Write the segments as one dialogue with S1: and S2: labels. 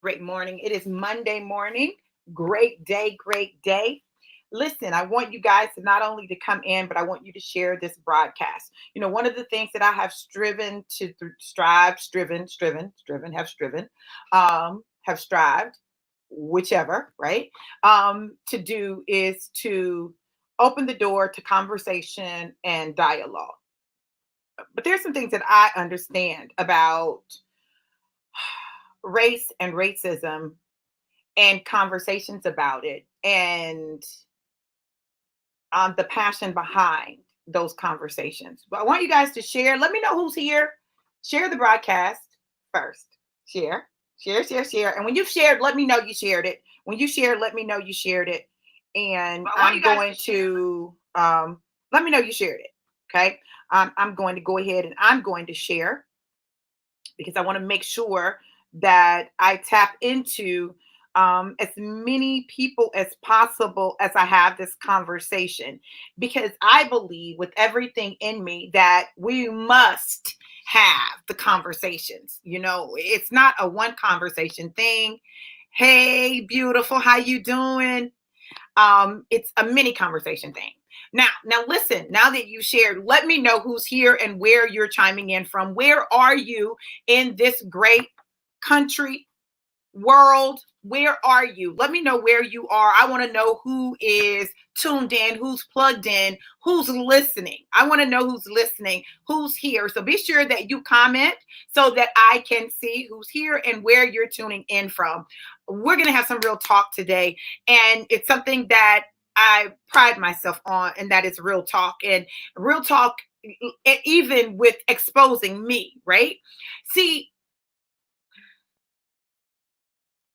S1: Great morning. It is Monday morning. Great day, great day. Listen, I want you guys to not only to come in, but I want you to share this broadcast. One of the things that I have striven to strive, have strived, whichever, right? To do is to open the door to conversation and dialogue. But there's some things that I understand about race and racism and conversations about it and the passion behind those conversations. But I want you guys to share. Let me know who's here. Share the broadcast first. Share, share. And when you've shared, let me know you shared it. When you shared, let me know you shared it. And I'm going to let me know you shared it. Okay. I'm going to go ahead and I'm going to share because I want to make sure that I tap into as many people as possible as I have this conversation, because I believe with everything in me that we must have the conversations. It's not a one conversation thing. Hey, beautiful, how you doing? It's a mini conversation thing. Now listen, now that you shared, let me know who's here and where you're chiming in from. Where are you in this great country, world? Where are you? Let me know where you are. I want to know who is tuned in, who's plugged in, who's listening. I want to know who's listening, who's here. So be sure that you comment so that I can see who's here and where you're tuning in from. We're going to have some real talk today, and it's something that I pride myself on, and that is real talk. And real talk, even with exposing me, right? See,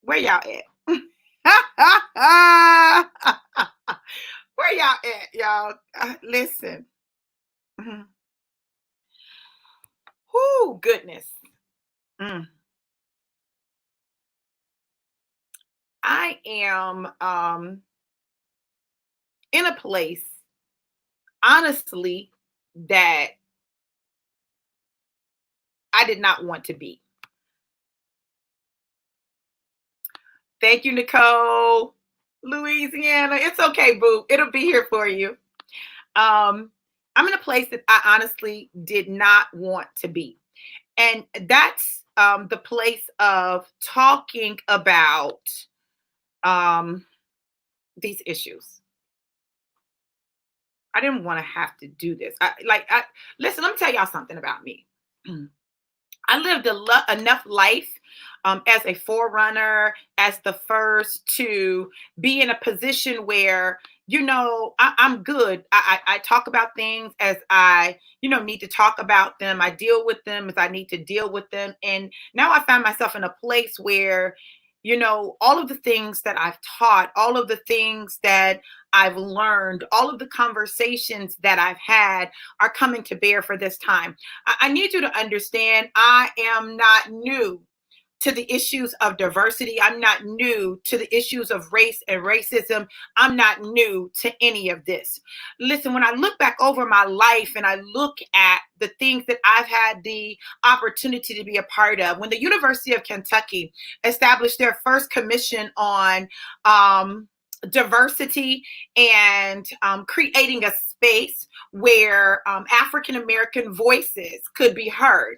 S1: where y'all at? Where y'all at, y'all? Listen. Mhm. Whoo, goodness. Mm. I am in a place, honestly, that I did not want to be. Thank you, Nicole. Louisiana. It's okay, boo. It'll be here for you. I'm in a place that I honestly did not want to be. And that's the place of talking about these issues. I didn't want to have to do this. Listen, let me tell y'all something about me. I lived enough life as a forerunner, as the first to be in a position where, I'm good. I talk about things as I, need to talk about them. I deal with them as I need to deal with them. And now I find myself in a place where, all of the things that I've taught, all of the things that I've learned, all of the conversations that I've had are coming to bear for this time. I need you to understand, I am not new to the issues of diversity. I'm not new to the issues of race and racism. I'm not new to any of this. Listen, when I look back over my life and I look at the things that I've had the opportunity to be a part of, when the University of Kentucky established their first commission on diversity and creating a space where African American voices could be heard.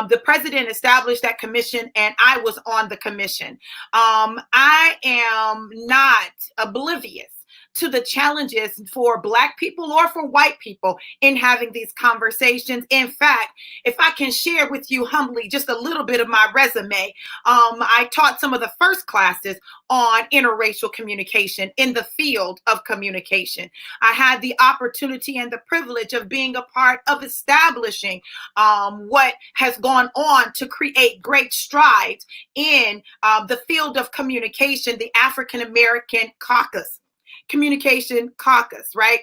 S1: The president established that commission, and I was on the commission. I am not oblivious to the challenges for Black people or for white people in having these conversations. In fact, if I can share with you humbly just a little bit of my resume, I taught some of the first classes on interracial communication in the field of communication. I had the opportunity and the privilege of being a part of establishing what has gone on to create great strides in the field of communication, the African American Caucus. Communication Caucus, right?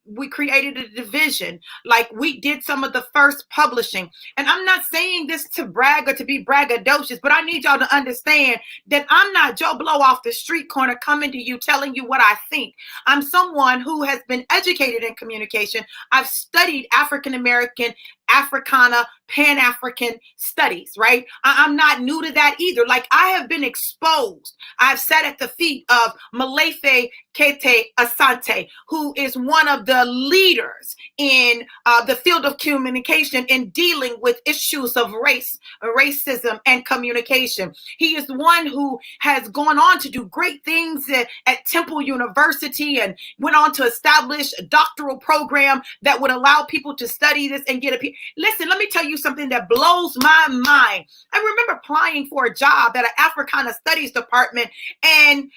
S1: We created a division. Like, we did some of the first publishing. And I'm not saying this to brag or to be braggadocious, but I need y'all to understand that I'm not Joe Blow off the street corner coming to you telling you what I think. I'm someone who has been educated in communication. I've studied African American Africana, Pan-African studies, right? I'm not new to that either. Like, I have been exposed. I've sat at the feet of Malefe Kete Asante, who is one of the leaders in the field of communication in dealing with issues of race, racism, and communication. He is one who has gone on to do great things at Temple University and went on to establish a doctoral program that would allow people to study this and get a listen, let me tell you something that blows my mind. I remember applying for a job at an Africana Studies department and,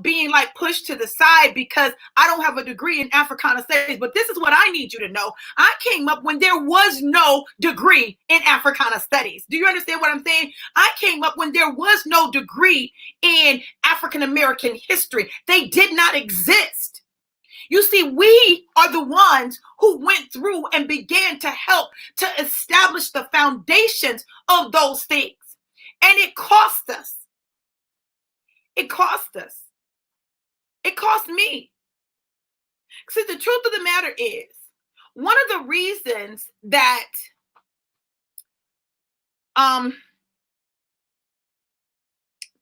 S1: being like pushed to the side because I don't have a degree in Africana Studies. But this is what I need you to know. I came up when there was no degree in Africana Studies. Do you understand what I'm saying? I came up when there was no degree in African American history. They did not exist. You see, we are the ones who went through and began to help to establish the foundations of those things. And it cost us. It cost us. It cost me. See, the truth of the matter is, one of the reasons that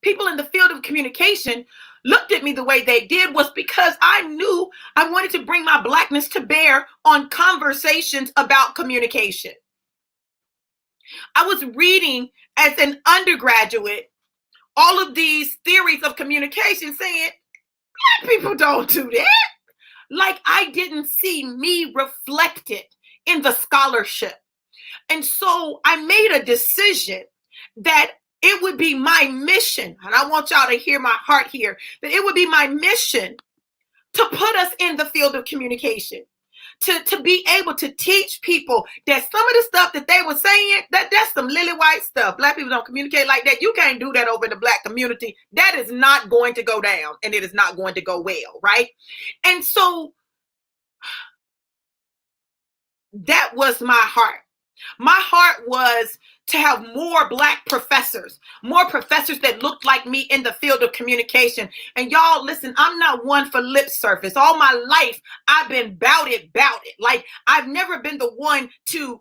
S1: people in the field of communication looked at me the way they did was because I knew I wanted to bring my Blackness to bear on conversations about communication. I was reading as an undergraduate all of these theories of communication saying, Black people don't do that. Like, I didn't see me reflected in the scholarship. And so I made a decision that it would be my mission, and I want y'all to hear my heart here, that it would be my mission to put us in the field of communication, to be able to teach people that some of the stuff that they were saying, that's some lily white stuff. Black people don't communicate like that. You can't do that over in the Black community. That is not going to go down, and it is not going to go well, right? And so that was my heart. My heart was to have more Black professors, more professors that looked like me in the field of communication. And y'all, listen, I'm not one for lip service. All my life, I've been about it. Like, I've never been the one to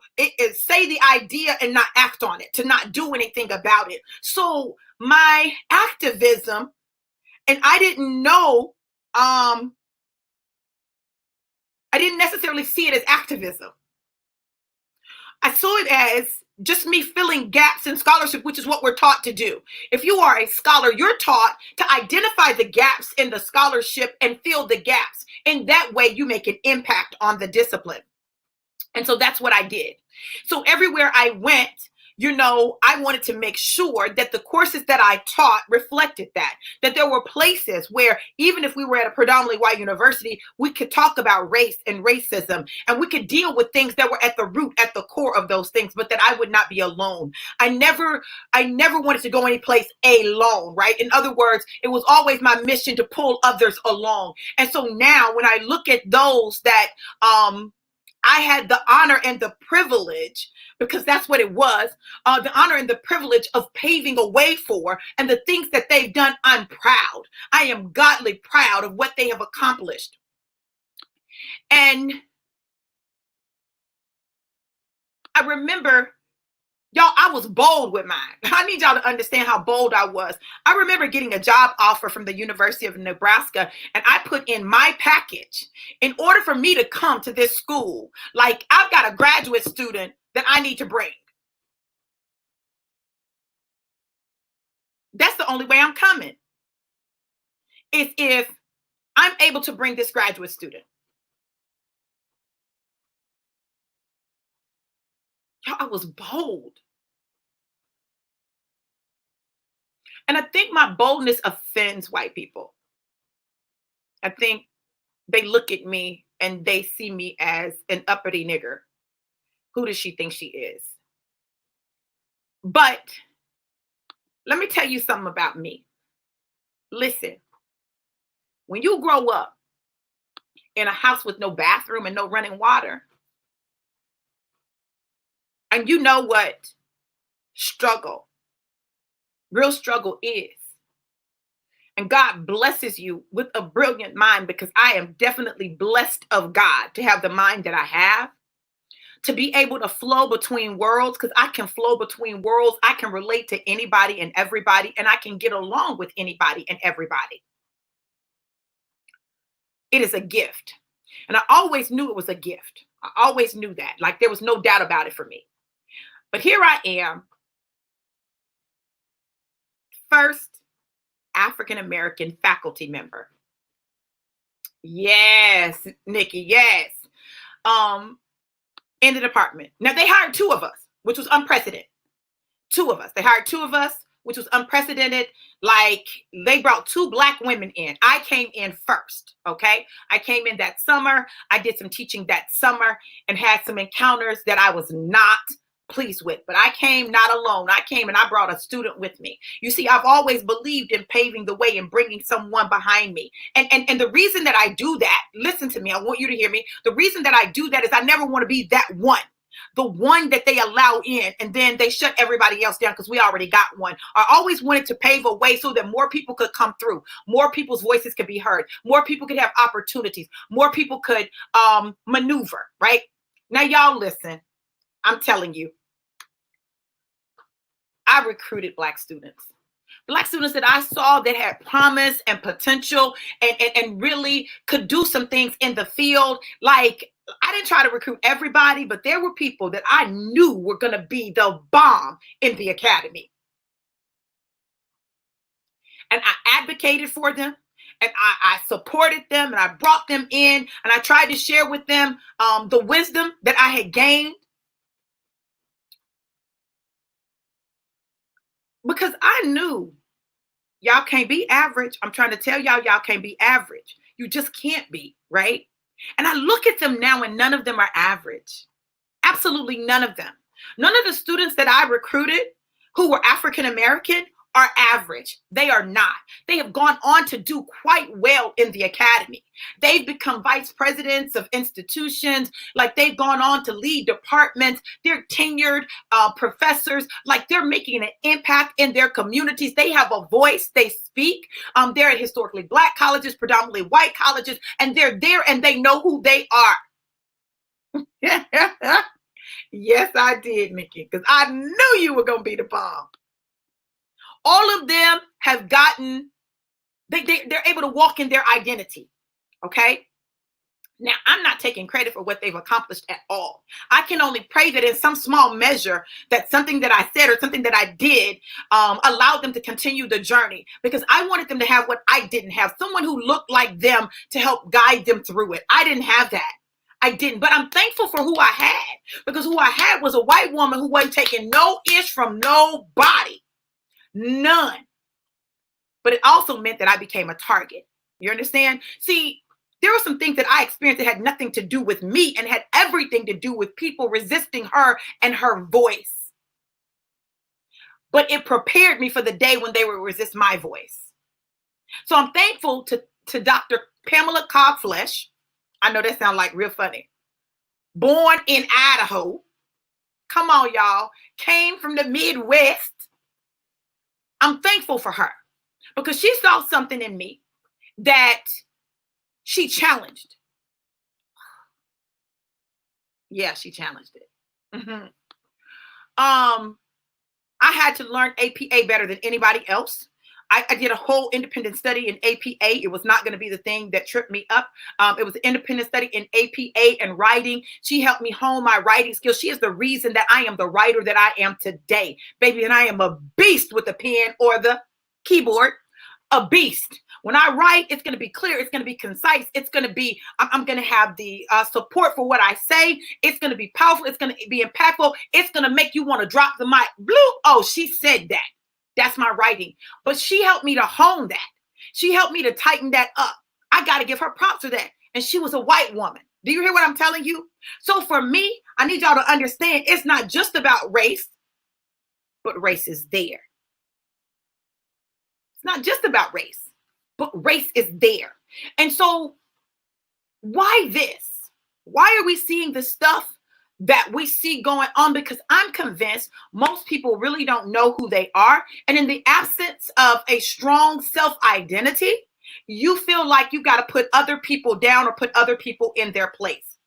S1: say the idea and not act on it, to not do anything about it. So my activism, and I didn't know, I didn't necessarily see it as activism. I saw it as just me filling gaps in scholarship, which is what we're taught to do. If you are a scholar, you're taught to identify the gaps in the scholarship and fill the gaps. And that way you make an impact on the discipline. And so that's what I did. So everywhere I went, I wanted to make sure that the courses that I taught reflected that there were places where even if we were at a predominantly white university, we could talk about race and racism, and we could deal with things that were at the root, at the core of those things, but that I would not be alone. I never wanted to go any place alone, right? In other words, it was always my mission to pull others along. And so now when I look at those that, I had the honor and the privilege, because that's what it was, the honor and the privilege of paving a way for, and the things that they've done, I'm proud. I am godly proud of what they have accomplished. And I remember, y'all, I was bold with mine. I need y'all to understand how bold I was. I remember getting a job offer from the University of Nebraska, and I put in my package in order for me to come to this school. Like, I've got a graduate student that I need to bring. That's the only way I'm coming, is if I'm able to bring this graduate student. Y'all, I was bold. And I think my boldness offends white people. I think they look at me and they see me as an uppity nigger. Who does she think she is? But let me tell you something about me. Listen, when you grow up in a house with no bathroom and no running water, and you know what real struggle is, and God blesses you with a brilliant mind, because I am definitely blessed of God to have the mind that I have, to be able to flow between worlds, because I can flow between worlds. I can relate to anybody and everybody, and I can get along with anybody and everybody. It is a gift. And I always knew it was a gift. I always knew that. Like there was no doubt about it for me. But here I am, first African American faculty member. Yes, Nikki, yes. In the department. Now they hired two of us, which was unprecedented. Two of us. They hired two of us, which was unprecedented. Like they brought two Black women in. I came in first. Okay. I came in that summer. I did some teaching that summer and had some encounters that I was not pleased with, but I came not alone. I came and I brought a student with me. You see, I've always believed in paving the way and bringing someone behind me. And the reason that I do that, listen to me, I want you to hear me. The reason that I do that is I never want to be that one. The one that they allow in and then they shut everybody else down because we already got one. I always wanted to pave a way so that more people could come through. More people's voices could be heard. More people could have opportunities. More people could maneuver, right? Now, y'all listen. I'm telling you, I recruited Black students. Black students that I saw that had promise and potential and really could do some things in the field. Like, I didn't try to recruit everybody, but there were people that I knew were going to be the bomb in the academy. And I advocated for them. And I supported them and I brought them in and I tried to share with them the wisdom that I had gained. Because I knew y'all can't be average. I'm trying to tell y'all can't be average. You just can't be, right? And I look at them now and none of them are average. Absolutely none of them. None of the students that I recruited who were African American are average. They are not. They have gone on to do quite well in the academy. They've become vice presidents of institutions. Like they've gone on to lead departments. They're tenured professors. Like they're making an impact in their communities. They have a voice. They speak. They're at historically Black colleges, predominantly white colleges, and they're there and they know who they are. Yes, I did, Mickey, because I knew you were going to be the bomb. All of them have gotten, they're able to walk in their identity, okay? Now, I'm not taking credit for what they've accomplished at all. I can only pray that in some small measure that something that I said or something that I did allowed them to continue the journey, because I wanted them to have what I didn't have, someone who looked like them to help guide them through it. I didn't have that. I didn't, but I'm thankful for who I had, because who I had was a white woman who wasn't taking no ish from nobody. None. But it also meant that I became a target. You understand? See, there were some things that I experienced that had nothing to do with me and had everything to do with people resisting her and her voice. But it prepared me for the day when they would resist my voice. So I'm thankful to Dr. Pamela Cobb Flesh. I know that sounds like real funny. Born in Idaho. Come on, y'all. Came from the Midwest. I'm thankful for her because she saw something in me that she challenged. Yeah, she challenged it. Mm-hmm. I had to learn APA better than anybody else. I did a whole independent study in APA. It was not going to be the thing that tripped me up. It was an independent study in APA and writing. She helped me hone my writing skills. She is the reason that I am the writer that I am today, baby. And I am a beast with the pen or the keyboard, a beast. When I write, it's going to be clear. It's going to be concise. It's going to be, I'm going to have the support for what I say. It's going to be powerful. It's going to be impactful. It's going to make you want to drop the mic. Blue. Oh, she said that. That's my writing. But she helped me to hone that. She helped me to tighten that up. I got to give her props for that. And she was a white woman. Do you hear what I'm telling you? So for me, I need y'all to understand it's not just about race, but race is there. It's not just about race, but race is there. And so why this? Why are we seeing the stuff that we see going on? Because I'm convinced most people really don't know who they are. And in the absence of a strong self-identity, you feel like you got to put other people down or put other people in their place.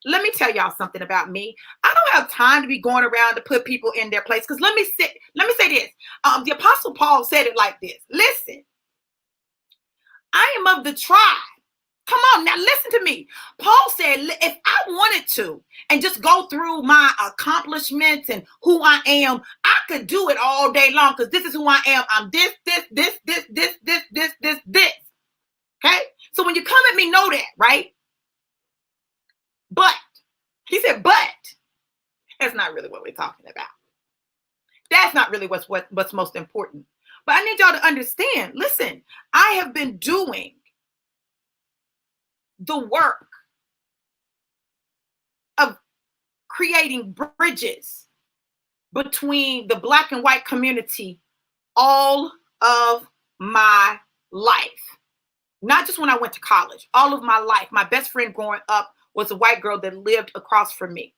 S1: let me tell y'all something about me. I don't have time to be going around to put people in their place. Because let me say this. The Apostle Paul said it like this. Listen, I am of the tribe. Come on, now listen to me. Paul said, if I wanted to and just go through my accomplishments and who I am, I could do it all day long because this is who I am. I'm this. Okay? So when you come at me, know that, right? But, he said, but, that's not really what we're talking about. That's not really what's most important. But I need y'all to understand, listen, I have been doing the work of creating bridges between the Black and white community all of my life. Not just when I went to college, all of my life. My best friend growing up was a white girl that lived across from me.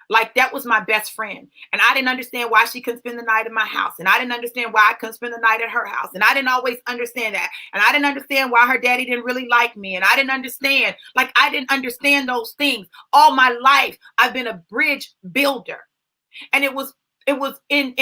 S1: Like, that was my best friend. And I didn't understand why she couldn't spend the night in my house. And I didn't understand why I couldn't spend the night at her house. And I didn't always understand that. And I didn't understand why her daddy didn't really like me. And I didn't understand those things. All my life, I've been a bridge builder. And it was in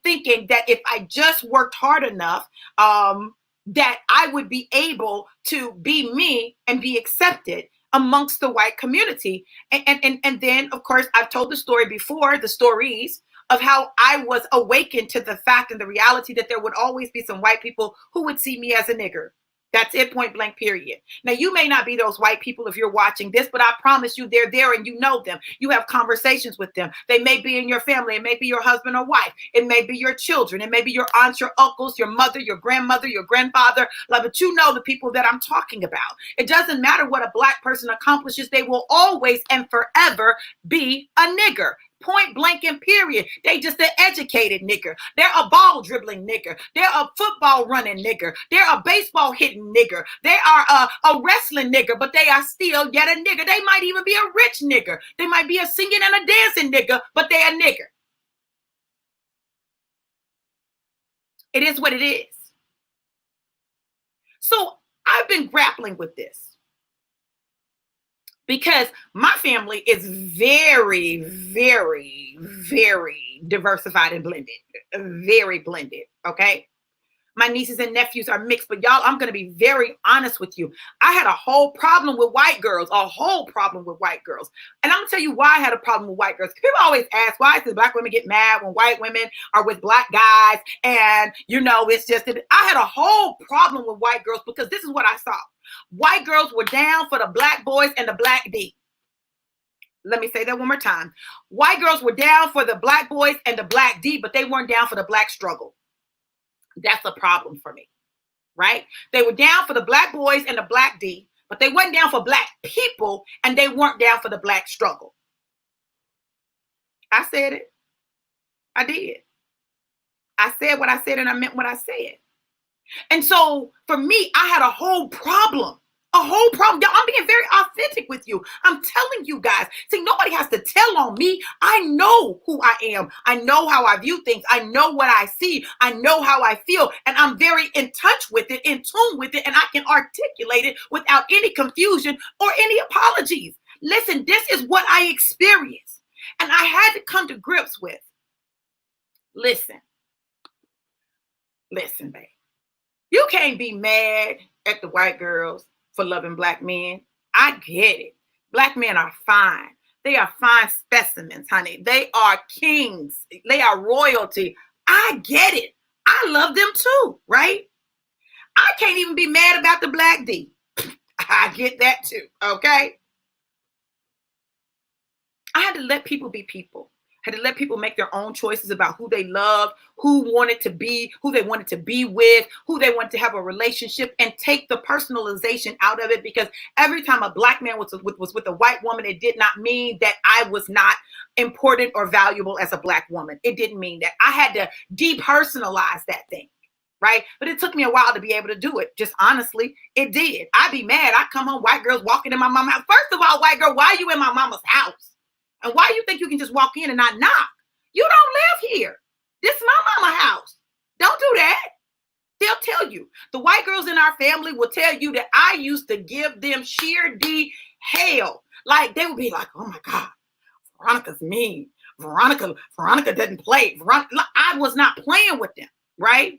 S1: thinking that if I just worked hard enough, that I would be able to be me and be accepted amongst the white community. And then, of course, I've told the stories of how I was awakened to the fact and the reality that there would always be some white people who would see me as a nigger. That's it, point blank, period. Now, you may not be those white people if you're watching this, but I promise you they're there and you know them. You have conversations with them. They may be in your family. It may be your husband or wife. It may be your children. It may be your aunts, your uncles, your mother, your grandmother, your grandfather. But you know the people that I'm talking about. It doesn't matter what a Black person accomplishes. They will always and forever be a nigger. Point blank and period. They just an educated nigger. They're a ball dribbling nigger. They're a football running nigger. They're a baseball hitting nigger. They are a wrestling nigger, but they are still yet a nigger. They might even be a rich nigger. They might be a singing and a dancing nigger, but they a nigger. It is what it is. So I've been grappling with this, because my family is very, very, very diversified and blended. Very blended, okay? My nieces and nephews are mixed, but y'all, I'm going to be very honest with you. I had a whole problem with white girls, And I'm going to tell you why I had a problem with white girls. People always ask, why do Black women get mad when white women are with Black guys? And, it's just, I had a whole problem with white girls because this is what I saw. White girls were down for the Black boys and the Black D. Let me say that one more time. White girls were down for the Black boys and the Black D, but they weren't down for the Black struggle. That's a problem for me, right? They were down for the Black boys and the Black D, but they weren't down for Black people, and they weren't down for the Black struggle. I said it. I did. I said what I said, and I meant what I said. And so for me, I had a whole problem. I'm being very authentic with you. I'm telling you guys. See, nobody has to tell on me. I know who I am. I know how I view things. I know what I see. I know how I feel. And I'm very in touch with it, in tune with it. And I can articulate it without any confusion or any apologies. Listen, this is what I experienced. And I had to come to grips with. Listen, babe. You can't be mad at the white girls for loving Black men. I get it. Black men are fine. They are fine specimens, honey. They are kings. They are royalty. I get it. I love them too, right? I can't even be mad about the Black D. I get that too, okay? I had to let people be people. Had to let people make their own choices about who they love, who they wanted to be with, who they wanted to have a relationship, and take the personalization out of it. Because every time a Black man was with a white woman, it did not mean that I was not important or valuable as a Black woman. It didn't mean that. I had to depersonalize that thing, right? But it took me a while to be able to do it. Just honestly, it did. I'd be mad. I'd come home, white girls walking in my mama's house. First of all, white girl, why are you in my mama's house? And why do you think you can just walk in and not knock? You don't live here. This is my mama's house. Don't do that. They'll tell you. The white girls in our family will tell you that I used to give them sheer D hell. Like they would be like, oh my God, Veronica's mean. Veronica doesn't play. I was not playing with them, right?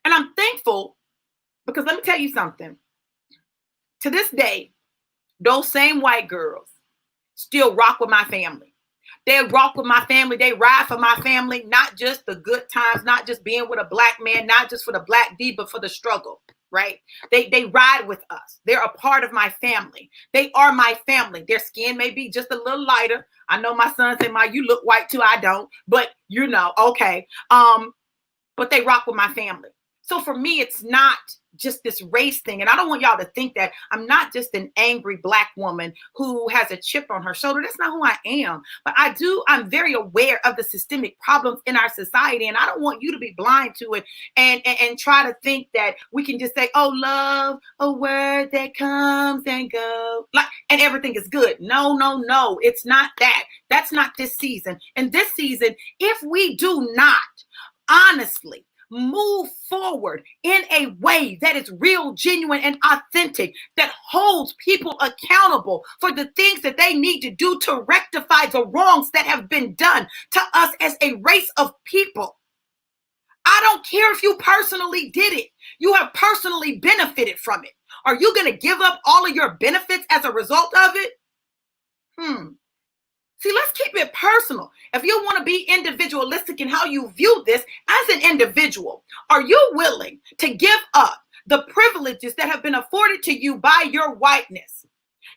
S1: And I'm thankful because let me tell you something. To this day, those same white girls still rock with my family. They rock with my family. They ride for my family, not just the good times, not just being with a black man, not just for the black D, but for the struggle, right? They ride with us. They're a part of my family. They are my family. Their skin may be just a little lighter. I know my son said, "Ma, you look white too." I don't, but you know, okay. But they rock with my family. So for me, it's not just this race thing. And I don't want y'all to think that I'm not just an angry black woman who has a chip on her shoulder. That's not who I am. But I'm very aware of the systemic problems in our society. And I don't want you to be blind to it and try to think that we can just say, oh, love, a word that comes and goes, like, and everything is good. No, no, no. It's not that. That's not this season. And this season, if we do not honestly move forward in a way that is real, genuine, and authentic, that holds people accountable for the things that they need to do to rectify the wrongs that have been done to us as a race of people. I don't care if you personally did it. You have personally benefited from it. Are you going to give up all of your benefits as a result of it? See, let's keep it personal. If you want to be individualistic in how you view this as an individual, are you willing to give up the privileges that have been afforded to you by your whiteness?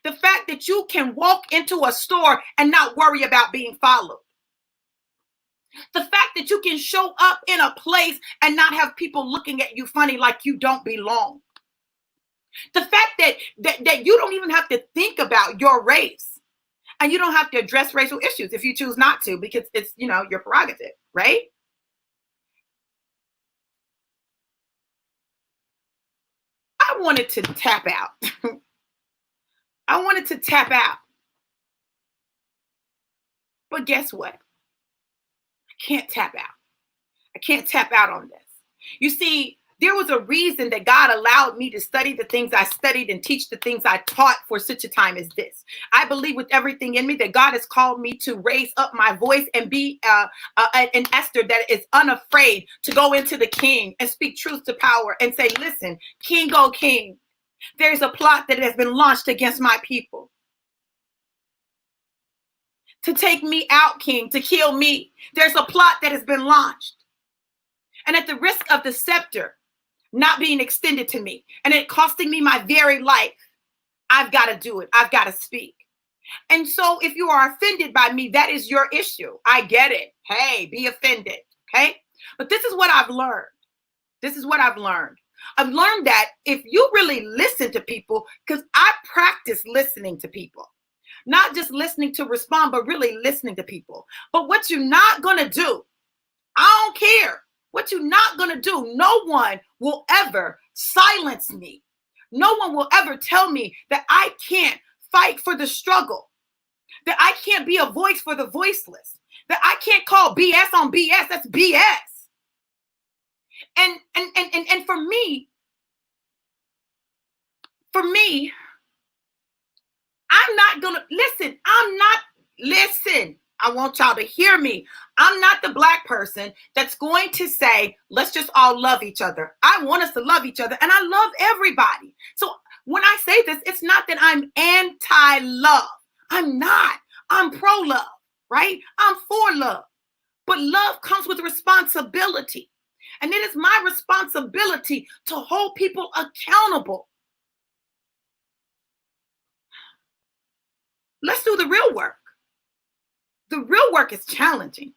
S1: The fact that you can walk into a store and not worry about being followed. The fact that you can show up in a place and not have people looking at you funny like you don't belong. The fact that you don't even have to think about your race. And you don't have to address racial issues if you choose not to, because it's, your prerogative, right? I wanted to tap out. I wanted to tap out. But guess what? I can't tap out. I can't tap out on this. You see, there was a reason that God allowed me to study the things I studied and teach the things I taught for such a time as this. I believe with everything in me that God has called me to raise up my voice and be an Esther that is unafraid to go into the king and speak truth to power and say, listen, king, oh king, there's a plot that has been launched against my people. To take me out, king, to kill me. There's a plot that has been launched. And at the risk of the scepter not being extended to me and it costing me my very life, I've got to do it. I've got to speak. And so if you are offended by me, that is your issue. I get it. Hey, be offended. Okay. But this is what I've learned. I've learned that if you really listen to people, because I practice listening to people, not just listening to respond, but really listening to people. But what you're not going to do, I don't care. What you're not going to do, no one will ever silence me. No one will ever tell me that I can't fight for the struggle, that I can't be a voice for the voiceless, that I can't call BS on BS. That's BS. And for me, I'm not going to listen. I want y'all to hear me. I'm not the black person that's going to say, let's just all love each other. I want us to love each other, and I love everybody. So when I say this, it's not that I'm anti-love. I'm not. I'm pro-love, right? I'm for love. But love comes with responsibility. And it is my responsibility to hold people accountable. Let's do the real work. The real work is challenging.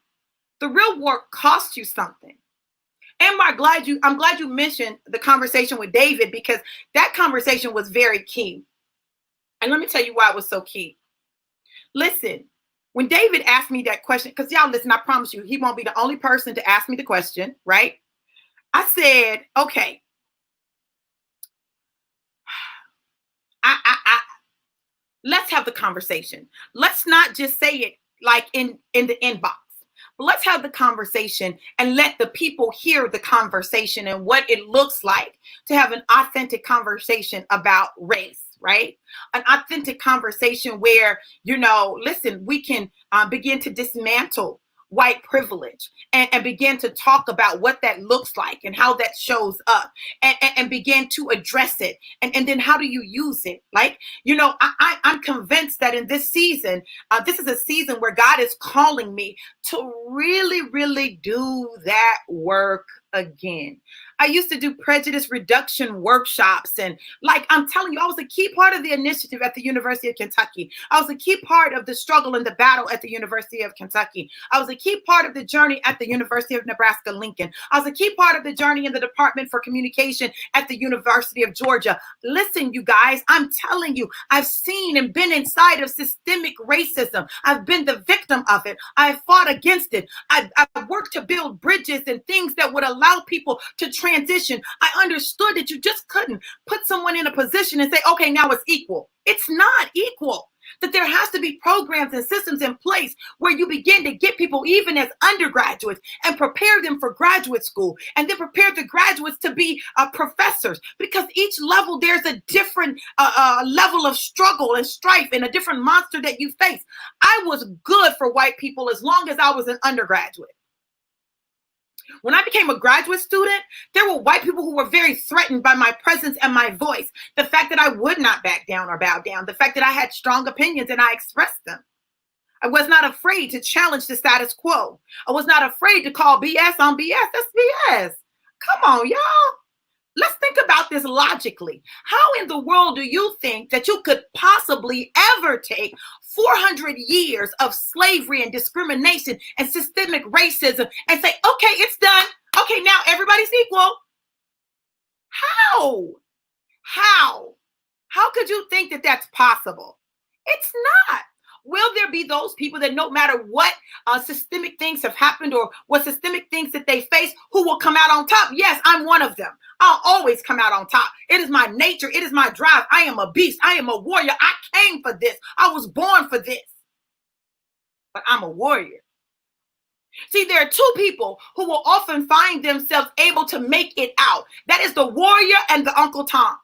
S1: The real work costs you something. And I'm glad you mentioned the conversation with David, because that conversation was very key. And let me tell you why it was so key. Listen, when David asked me that question, because y'all listen, I promise you, he won't be the only person to ask me the question, right? I said, okay, let's have the conversation. Let's not just say it like in the inbox. But let's have the conversation and let the people hear the conversation and what it looks like to have an authentic conversation about race. right? An authentic conversation where, listen, we can begin to dismantle white privilege and begin to talk about what that looks like and how that shows up and begin to address it. And then how do you use it? Like, I'm convinced that in this season, this is a season where God is calling me to really, really do that work again. I used to do prejudice reduction workshops. And like I'm telling you, I was a key part of the initiative at the University of Kentucky. I was a key part of the struggle and the battle at the University of Kentucky. I was a key part of the journey at the University of Nebraska Lincoln. I was a key part of the journey in the Department for Communication at the University of Georgia. Listen, you guys, I'm telling you, I've seen and been inside of systemic racism. I've been the victim of it. I've fought against it. I've worked to build bridges and things that would allow people to transition. I understood that you just couldn't put someone in a position and say, okay, now it's equal. It's not equal. That there has to be programs and systems in place where you begin to get people, even as undergraduates, and prepare them for graduate school, and then prepare the graduates to be professors. Because each level, there's a different level of struggle and strife and a different monster that you face. I was good for white people as long as I was an undergraduate. When I became a graduate student, there were white people who were very threatened by my presence and my voice. The fact that I would not back down or bow down. The fact that I had strong opinions and I expressed them. I was not afraid to challenge the status quo. I was not afraid to call BS on BS. That's BS. Come on, y'all. Let's think about this logically. How in the world do you think that you could possibly ever take 400 years of slavery and discrimination and systemic racism and say, okay, it's done. Okay, now everybody's equal? How? How could you think that that's possible? It's not. Will there be those people that no matter what systemic things have happened or what systemic things that they face, who will come out on top? Yes, I'm one of them. I'll always come out on top. It is my nature. It is my drive. I am a beast. I am a warrior. I came for this. I was born for this. But I'm a warrior. See, there are two people who will often find themselves able to make it out. That is the warrior and the Uncle Tom.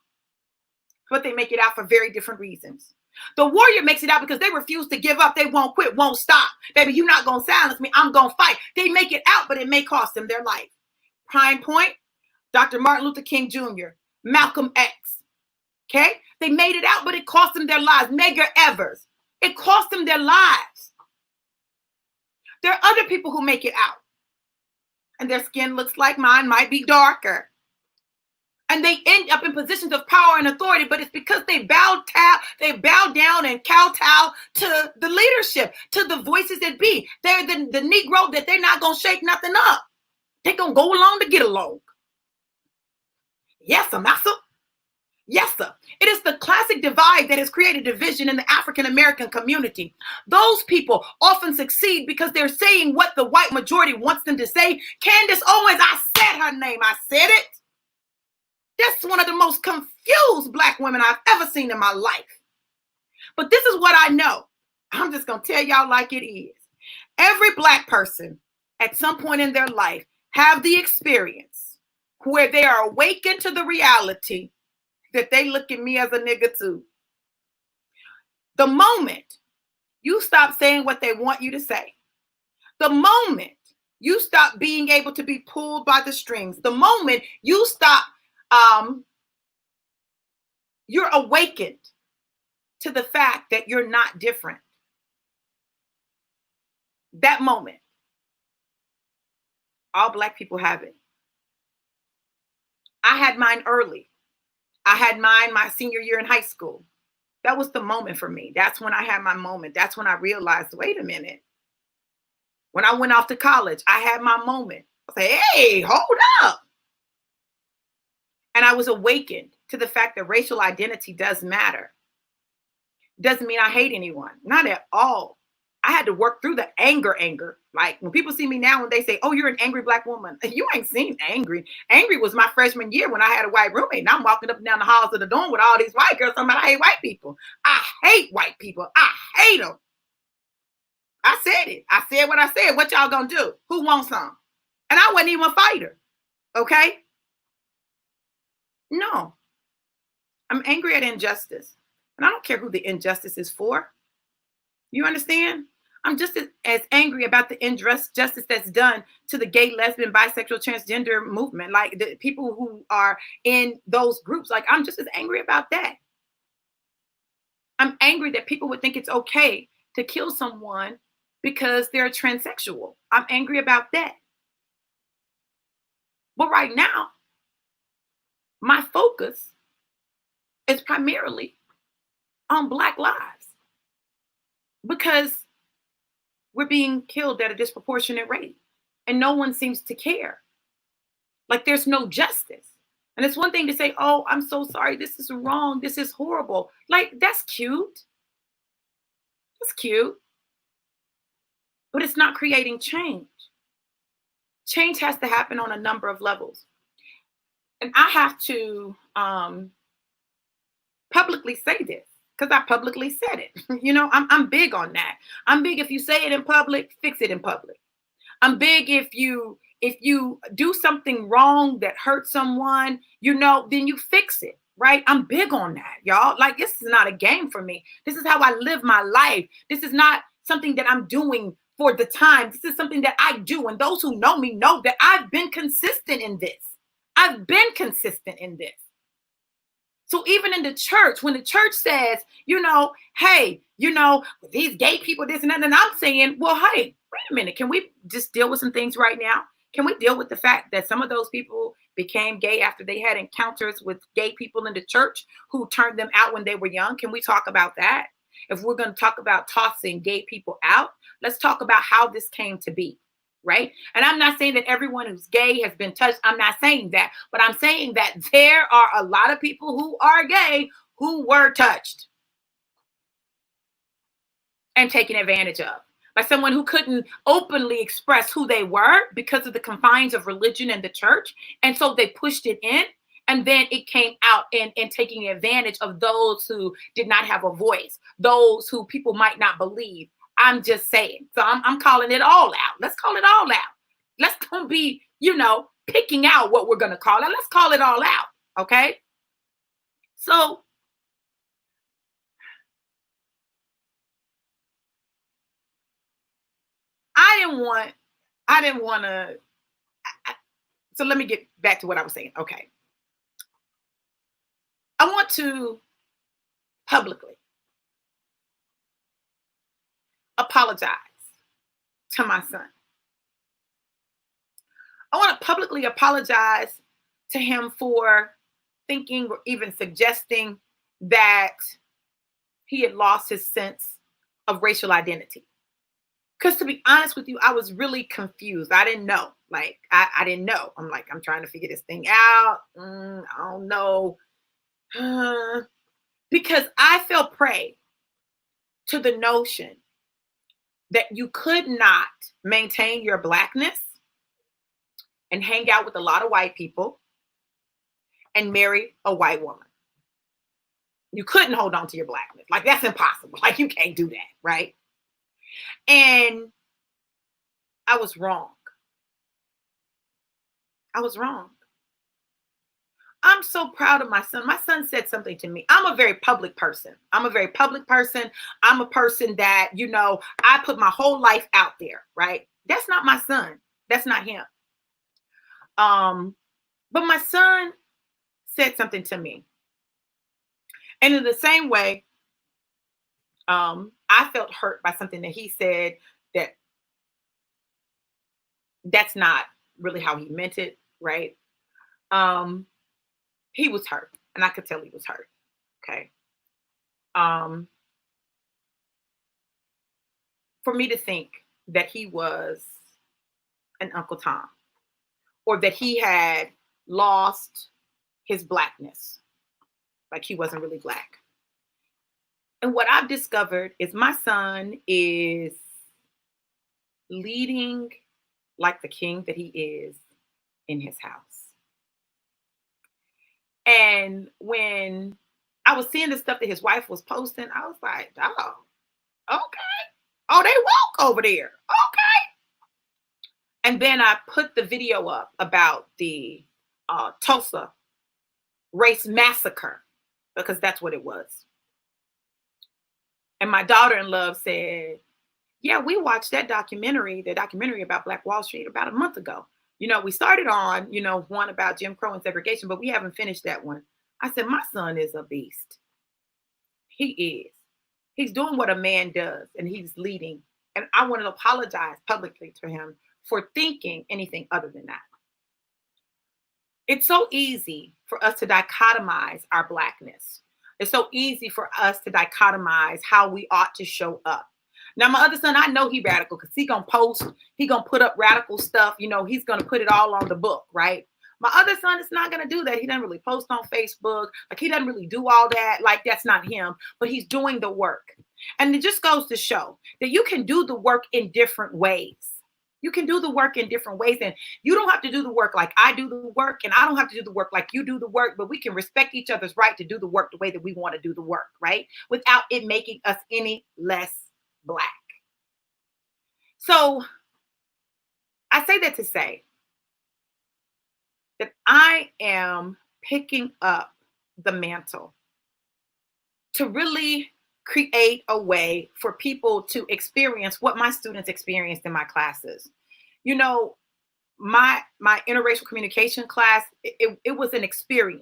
S1: But they make it out for very different reasons. The warrior makes it out because they refuse to give up. They won't quit, won't stop. Baby, you're not going to silence me. I'm going to fight. They make it out, but it may cost them their life. Prime point, Dr. Martin Luther King Jr., Malcolm X. Okay? They made it out, but it cost them their lives. Medgar Evers. It cost them their lives. There are other people who make it out. And their skin looks like mine, might be darker. And they end up in positions of power and authority, but it's because they bow down and kowtow to the leadership, to the voices that be. They're the Negro that they're not going to shake nothing up. They're going to go along to get along. Yes, sir, massa. Yes, sir. It is the classic divide that has created division in the African American community. Those people often succeed because they're saying what the white majority wants them to say. Candace Owens, I said her name. I said it. That's one of the most confused Black women I've ever seen in my life. But this is what I know. I'm just going to tell y'all like it is. Every Black person at some point in their life have the experience where they are awakened to the reality that they look at me as a nigga too. The moment you stop saying what they want you to say, the moment you stop being able to be pulled by the strings, the moment you stop you're awakened to the fact that you're not different. That moment, all Black people have it. I had mine early. I had mine my senior year in high school. That was the moment for me. That's when I had my moment. That's when I realized, wait a minute. When I went off to college, I had my moment. I said, hey, hold up. And I was awakened to the fact that racial identity does matter. Doesn't mean I hate anyone. Not at all. I had to work through the anger. Like when people see me now and they say, oh, you're an angry Black woman. You ain't seen angry. Angry was my freshman year when I had a white roommate. And I'm walking up and down the halls of the dorm with all these white girls talking about I hate white people. I hate white people. I hate them. I said it. I said what I said. What y'all gonna do? Who wants some? And I wasn't even a fighter. Okay? No. I'm angry at injustice. And I don't care who the injustice is for. You understand? I'm just as angry about the injustice that's done to the gay, lesbian, bisexual, transgender movement. Like the people who are in those groups. Like I'm just as angry about that. I'm angry that people would think it's okay to kill someone because they're transsexual. I'm angry about that. But right now, my focus is primarily on Black lives because we're being killed at a disproportionate rate and no one seems to care. Like there's no justice. And it's one thing to say, oh, I'm so sorry. This is wrong. This is horrible. Like that's cute. It's cute. But it's not creating change. Change has to happen on a number of levels. And I have to publicly say this because I publicly said it. I'm big on that. I'm big if you say it in public, fix it in public. I'm big if you do something wrong that hurts someone, then you fix it, right? I'm big on that, y'all. Like this is not a game for me. This is how I live my life. This is not something that I'm doing for the time. This is something that I do. And those who know me know that I've been consistent in this. I've been consistent in this. So even in the church, when the church says, hey, these gay people, this and that, and I'm saying, well, hey, wait a minute. Can we just deal with some things right now? Can we deal with the fact that some of those people became gay after they had encounters with gay people in the church who turned them out when they were young? Can we talk about that? If we're going to talk about tossing gay people out, let's talk about how this came to be. Right. And I'm not saying that everyone who's gay has been touched. I'm not saying that. But I'm saying that there are a lot of people who are gay who were touched and taken advantage of by someone who couldn't openly express who they were because of the confines of religion and the church. And so they pushed it in. And then it came out in taking advantage of those who did not have a voice, those who people might not believe. I'm just saying. So I'm calling it all out. Let's call it all out. Let's don't be, picking out what we're going to call it. Let's call it all out. Okay. So I didn't want to. So let me get back to what I was saying. Okay. I want to publicly apologize to my son. I want to publicly apologize to him for thinking or even suggesting that he had lost his sense of racial identity. Because to be honest with you, I was really confused. I didn't know. Like, I didn't know. I'm like, I'm trying to figure this thing out. I don't know. Because I fell prey to the notion that you could not maintain your Blackness and hang out with a lot of white people and marry a white woman. You couldn't hold on to your Blackness. Like, that's impossible. Like, you can't do that, right? And I was wrong. I was wrong. I'm so proud of my son. My son said something to me. I'm a very public person. I'm a a person that, I put my whole life out there, right? That's not my son. That's not him. But my son said something to me. And in the same way, I felt hurt by something that he said that's not really how he meant it, right? He was hurt, and I could tell he was hurt. Okay. For me to think that he was an Uncle Tom, or that he had lost his Blackness, like he wasn't really Black. And what I've discovered is my son is leading like the king that he is in his house. And when I was seeing the stuff that his wife was posting, I was like, oh, okay. Oh, they woke over there. Okay. And then I put the video up about the Tulsa race massacre, because that's what it was. And my daughter-in-law said, yeah, we watched the documentary about Black Wall Street about a month ago. We started on, one about Jim Crow and segregation, but we haven't finished that one. I said, my son is a beast. He is. He's doing what a man does, and he's leading. And I want to apologize publicly to him for thinking anything other than that. It's so easy for us to dichotomize our Blackness. It's so easy for us to dichotomize how we ought to show up. Now, my other son, I know he radical because he gonna post, he gonna put up radical stuff. He's gonna put it all on the book, right? My other son is not gonna do that. He doesn't really post on Facebook. Like, he doesn't really do all that. Like, that's not him, but he's doing the work. And it just goes to show that you can do the work in different ways. You can do the work in different ways. And you don't have to do the work like I do the work. And I don't have to do the work like you do the work. But we can respect each other's right to do the work the way that we want to do the work, right? Without it making us any less Black. So I say that to say that I am picking up the mantle to really create a way for people to experience what my students experienced in my classes. You know, my interracial communication class, it was an experience.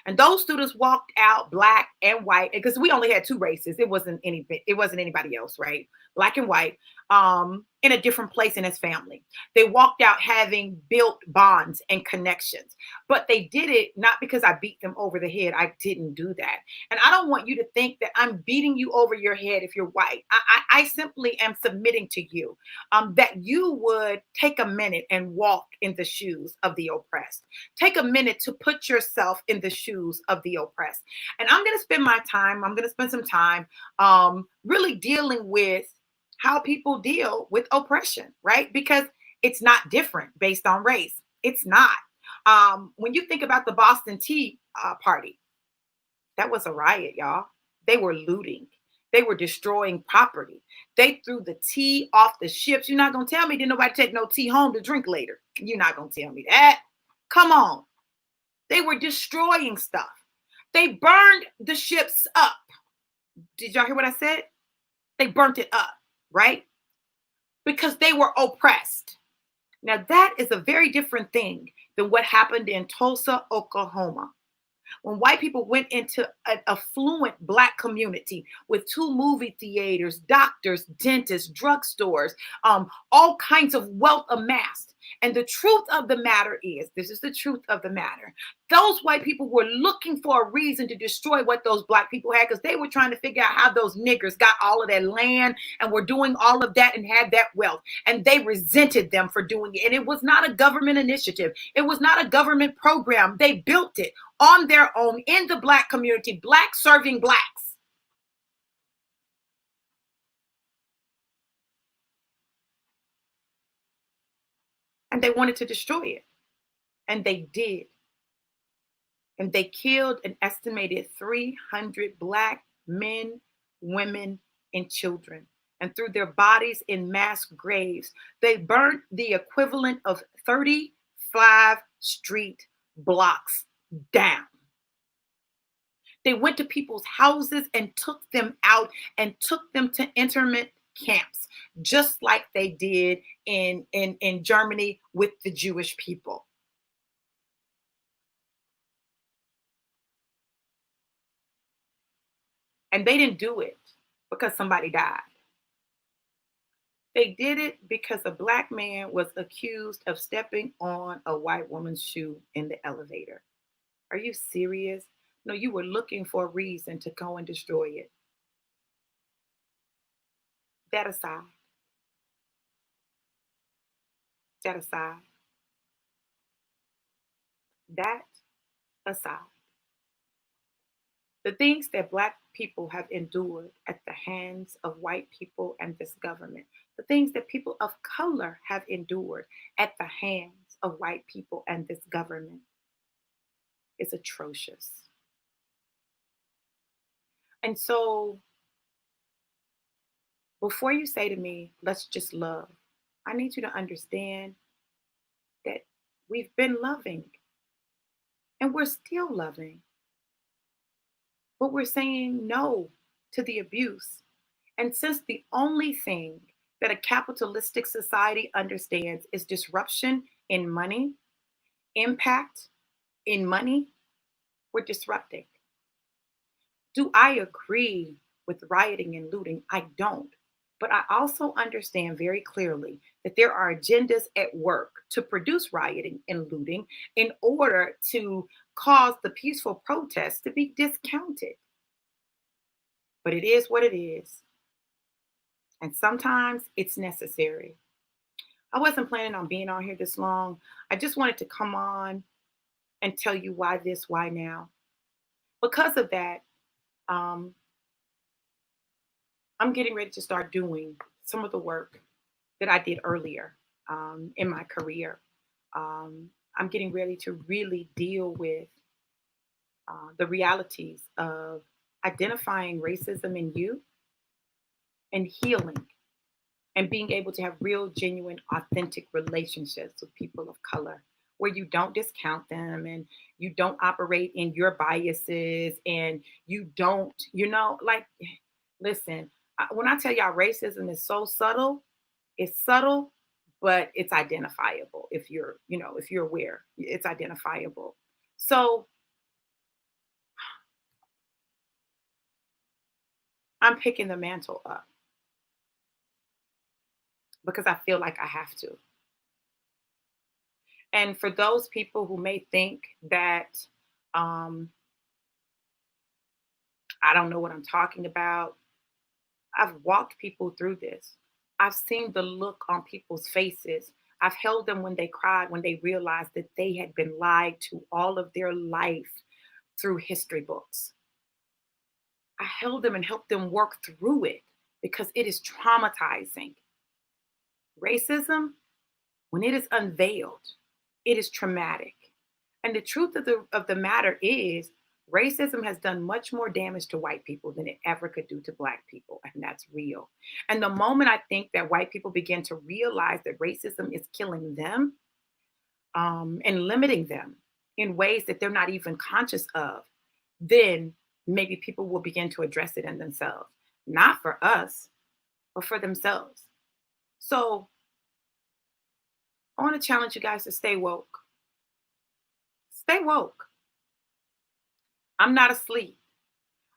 S1: And those students walked out Black and white, because we only had two races. It wasn't anybody else, right? Black and white, in a different place in his family. They walked out having built bonds and connections, but they did it not because I beat them over the head. I didn't do that. And I don't want you to think that I'm beating you over your head if you're white. I simply am submitting to you, that you would take a minute and walk in the shoes of the oppressed. Take a minute to put yourself in the shoes of the oppressed. And I'm going to spend some time really dealing with how people deal with oppression, right? Because it's not different based on race. It's not. When you think about the Boston Tea Party, that was a riot, y'all. They were looting. They were destroying property. They threw the tea off the ships. You're not going to tell me didn't nobody take no tea home to drink later. You're not going to tell me that. Come on. They were destroying stuff. They burned the ships up. Did y'all hear what I said? They burnt it up, right? Because they were oppressed. Now, that is a very different thing than what happened in Tulsa, Oklahoma, when white people went into an affluent Black community with two movie theaters, doctors, dentists, drugstores, all kinds of wealth amassed. And the truth of the matter is, this is the truth of the matter. Those white people were looking for a reason to destroy what those Black people had, because they were trying to figure out how those niggers got all of that land and were doing all of that and had that wealth. And they resented them for doing it. And it was not a government initiative. It was not a government program. They built it on their own in the Black community, Black serving Blacks. And they wanted to destroy it. And they did. And they killed an estimated 300 Black men, women, and children. And threw their bodies in mass graves. They burnt the equivalent of 35 street blocks down. They went to people's houses and took them out and took them to internment camps, just like they did in Germany with the Jewish people. And they didn't do it because somebody died. They did it because a Black man was accused of stepping on a white woman's shoe in the elevator. Are you serious? No, you were looking for a reason to go and destroy it. That aside, that aside, that aside, the things that Black people have endured at the hands of white people and this government, the things that people of color have endured at the hands of white people and this government is atrocious. And so, before you say to me, let's just love, I need you to understand that we've been loving and we're still loving. But we're saying no to the abuse. And since the only thing that a capitalistic society understands is disruption in money, impact in money, we're disrupting. Do I agree with rioting and looting? I don't. But I also understand very clearly that there are agendas at work to produce rioting and looting in order to cause the peaceful protests to be discounted. But it is what it is. And sometimes it's necessary. I wasn't planning on being on here this long. I just wanted to come on and tell you why this, why now. Because of that, um, I'm getting ready to start doing some of the work that I did earlier in my career. I'm getting ready to really deal with the realities of identifying racism in you and healing and being able to have real, genuine, authentic relationships with people of color where you don't discount them and you don't operate in your biases and you don't, like, listen, when I tell y'all racism is so subtle, it's subtle, but it's identifiable if you're aware, it's identifiable. So I'm picking the mantle up because I feel like I have to. And for those people who may think that um, I don't know what I'm talking about, I've walked people through this. I've seen the look on people's faces. I've held them when they cried, when they realized that they had been lied to all of their life through history books. I held them and helped them work through it because it is traumatizing. Racism, when it is unveiled, it is traumatic. And the truth of the matter is, racism has done much more damage to white people than it ever could do to black people. And that's real. And the moment I think that white people begin to realize that racism is killing them and limiting them in ways that they're not even conscious of, then maybe people will begin to address it in themselves. Not for us, but for themselves. So I want to challenge you guys to stay woke. Stay woke. I'm not asleep.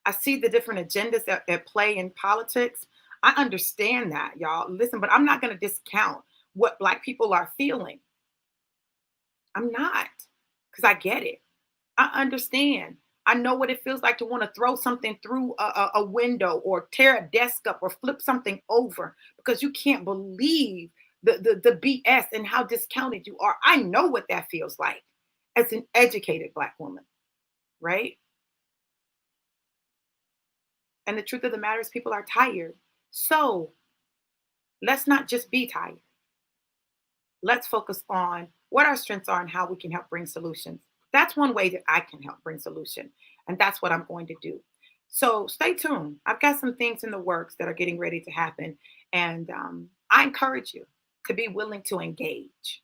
S1: I see the different agendas at play in politics. I understand that, y'all. Listen, but I'm not going to discount what Black people are feeling. I'm not, because I get it. I understand. I know what it feels like to want to throw something through a window or tear a desk up or flip something over because you can't believe the BS and how discounted you are. I know what that feels like as an educated Black woman, right? And the truth of the matter is, people are tired. So let's not just be tired. Let's focus on what our strengths are and how we can help bring solutions. That's one way that I can help bring solution. And that's what I'm going to do. So stay tuned. I've got some things in the works that are getting ready to happen. And I encourage you to be willing to engage,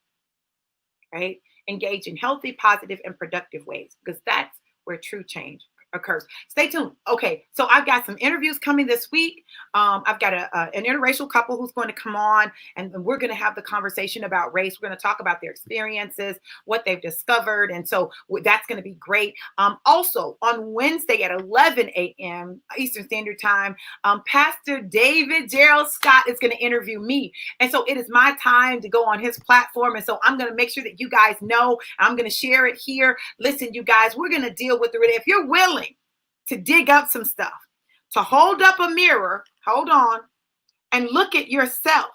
S1: right? Engage in healthy, positive, and productive ways, because that's where true change occurs. Stay tuned. Okay, so I've got some interviews coming this week. I've got an interracial couple who's going to come on, and we're going to have the conversation about race. We're going to talk about their experiences, what they've discovered, and so that's going to be great. Also, on Wednesday at 11 a.m. Eastern Standard Time, Pastor David Gerald Scott is going to interview me, and so it is my time to go on his platform, and so I'm going to make sure that you guys know. I'm going to share it here. Listen, you guys, we're going to deal with it. If you're willing to dig up some stuff, to hold up a mirror, hold on, and look at yourself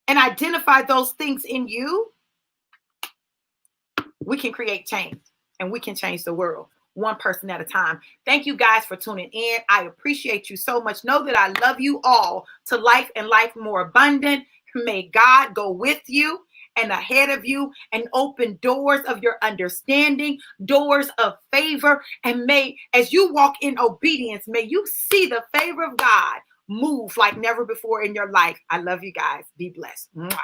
S1: and identify those things in you, we can create change and we can change the world one person at a time. Thank you guys for tuning in. I appreciate you so much. Know that I love you all to life and life more abundant. May God go with you and ahead of you and open doors of your understanding, doors of favor. And may, as you walk in obedience, may you see the favor of God move like never before in your life. I love you guys. Be blessed. Mwah.